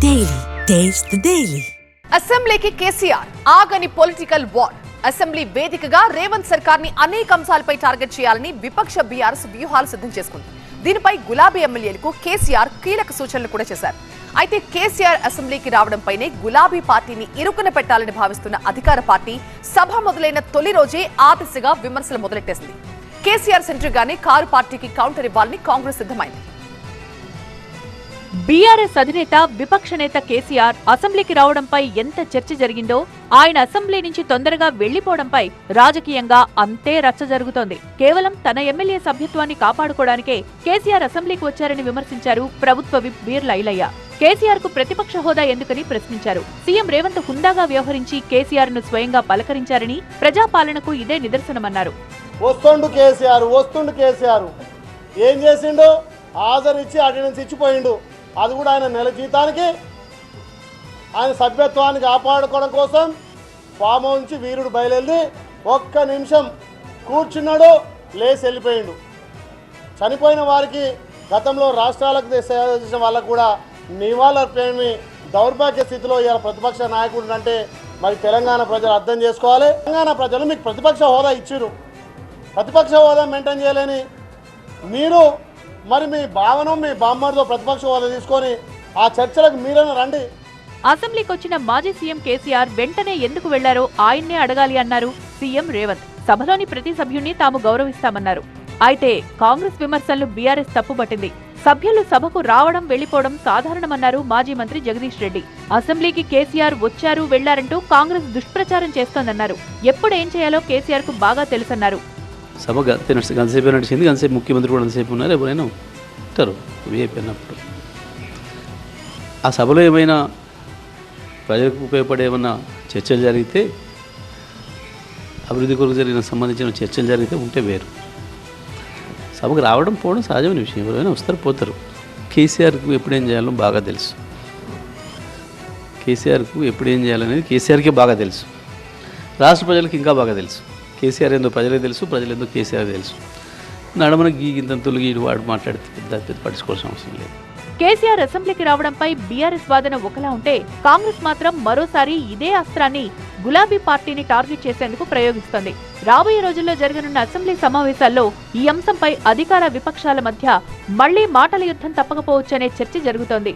Daily taste the daily. అసెంబ్లీకి కేసీఆర్ ఆగని political war. Assembly వేదికగా రేవంత్ సర్కార్ ని అనేక అంశాలపై టార్గెట్ చేయాలని విపక్ష బీఆర్ఎస్ వ్యూహాలు సిద్ధం చేసుకుంది. దీనిపై గులాబీ ఎమ్మెల్యేలకు కేసీఆర్ కీలక సూచనలు కూడా చేశారు. అయితే కేసీఆర్ అసెంబ్లీకి రావడంపైనే గులాబీ పార్టీని ఇరుకున పెట్టాలని భావిస్తున్న అధికార పార్టీ సభ మొదలైన తొలి రోజే ఆ దిశగా విమర్శలు మొదలెట్టేసింది. కేసీఆర్ సెంటర్గానే కారు పార్టీకి కౌంటర్ ఇవ్వాలని కాంగ్రెస్ సిద్ధమైంది. బీఆర్ఎస్ అధినేత విపక్ష నేత కేసీఆర్ అసెంబ్లీకి రావడంపై ఎంత చర్చ జరిగిందో ఆయన అసెంబ్లీ నుంచి తొందరగా వెళ్లిపోవడంపై రాజకీయంగా అంతే రచ్చ జరుగుతోంది. కేవలం తన ఎమ్మెల్యే సభ్యత్వాన్ని కాపాడుకోవడానికే కేసీఆర్ అసెంబ్లీకి వచ్చారని విమర్శించారు ప్రభుత్వ విప్ బీర్ల ఐలయ్య. కేసీఆర్ కు ప్రతిపక్ష హోదా ఎందుకని ప్రశ్నించారు. సీఎం రేవంత్ హుందాగా వ్యవహరించి కేసీఆర్ ను స్వయంగా పలకరించారని, ప్రజాపాలనకు ఇదే నిదర్శనమన్నారు. వస్తుండు కేసీఆర్ ఏం చేసిండు? హాజరు ఇచ్చి అటెండెన్స్ ఇచ్చిపోయిండు. అది కూడా ఆయన నెల జీతానికి ఆయన సభ్యత్వాన్ని కాపాడుకోవడం కోసం ఫామ్ హౌస్ నుంచి వీరుడు బయలుదేరి ఒక్క నిమిషం కూర్చున్నాడు, లేచి వెళ్ళిపోయిండు. చనిపోయిన వారికి గతంలో రాష్ట్రాలకు సేవ చేసిన వాళ్ళకు కూడా నివాళులర్పేమి దౌర్భాగ్య స్థితిలో ఇవాళ ప్రతిపక్ష నాయకుడు అంటే మరి తెలంగాణ ప్రజలు అర్థం చేసుకోవాలి. తెలంగాణ ప్రజలు మీకు ప్రతిపక్ష హోదా ఇచ్చిరు, ప్రతిపక్ష హోదా మెయింటైన్ చేయలేని మీరు మరి మీ భావనం మీ బామ్మడితో ప్రతిపక్ష హోదా తీసుకొని ఆ చర్చలకు మీరైనా రండి. అసెంబ్లీకి వచ్చిన మాజీ సీఎం కేసీఆర్ వెంటనే ఎందుకు వెళ్లారో ఆయన్నే అడగాలి అన్నారు సీఎం రేవంత్. సభలోని ప్రతి సభ్యుణ్ణి తాము గౌరవిస్తామన్నారు. అయితే కాంగ్రెస్ విమర్శలను బీఆర్ఎస్ తప్పుపట్టింది. సభ్యులు సభకు రావడం వెళ్లిపోవడం సాధారణమన్నారు మాజీ మంత్రి జగదీష్ రెడ్డి. అసెంబ్లీకి కేసీఆర్ వచ్చారు వెళ్లారంటూ కాంగ్రెస్ దుష్ప్రచారం చేస్తోందన్నారు. ఎప్పుడేం చేయాలో కేసీఆర్ కు బాగా తెలుసన్నారు. సభ గంతసేపు నడిచింది, గంతసేపు ముఖ్యమంత్రి కూడా అంతసేపు ఉన్నారు, ఎవరైనా ఉంటారు వీఐపీ అన్నప్పుడు. ఆ సభలో ఏమైనా ప్రజలకు ఉపయోగపడే ఏమన్నా చర్చలు జరిగితే, అభివృద్ధి కొరకు సంబంధించిన చర్చలు జరిగితే ఉంటే వేరు. సభకు రావడం పోవడం సహజమైన విషయం, ఎవరైనా వస్తారు పోతారు. కేసీఆర్కు ఎప్పుడేం చేయాలో బాగా తెలుసు. కేసీఆర్కు ఎప్పుడేం చేయాలనేది కేసీఆర్కే బాగా తెలుసు, రాష్ట్ర ప్రజలకు ఇంకా బాగా తెలుసు. కేసీఆర్ ఏందో ప్రజలకు తెలుసు, ప్రజలేందో కేసీఆర్ తెలుసు. నడమన గీగింత తొలగి వాడు మాట్లాడితే పెద్ద పట్టించుకోవాల్సిన అవసరం లేదు. కేసీఆర్ అసెంబ్లీకి రావడంపై బీఆర్ఎస్ వాదన ఒకలా ఉంటే, కాంగ్రెస్ మాత్రం మరోసారి ఇదే అస్త్రాన్ని గులాబీ పార్టీని టార్గెట్ చేసేందుకు ప్రయోగిస్తోంది. రాబోయే రోజుల్లో జరగనున్న అసెంబ్లీ సమావేశాల్లో ఈ అంశంపై అధికార విపక్షాల మధ్య మళ్లీ మాటల యుద్ధం తప్పకపోవచ్చనే చర్చ జరుగుతోంది.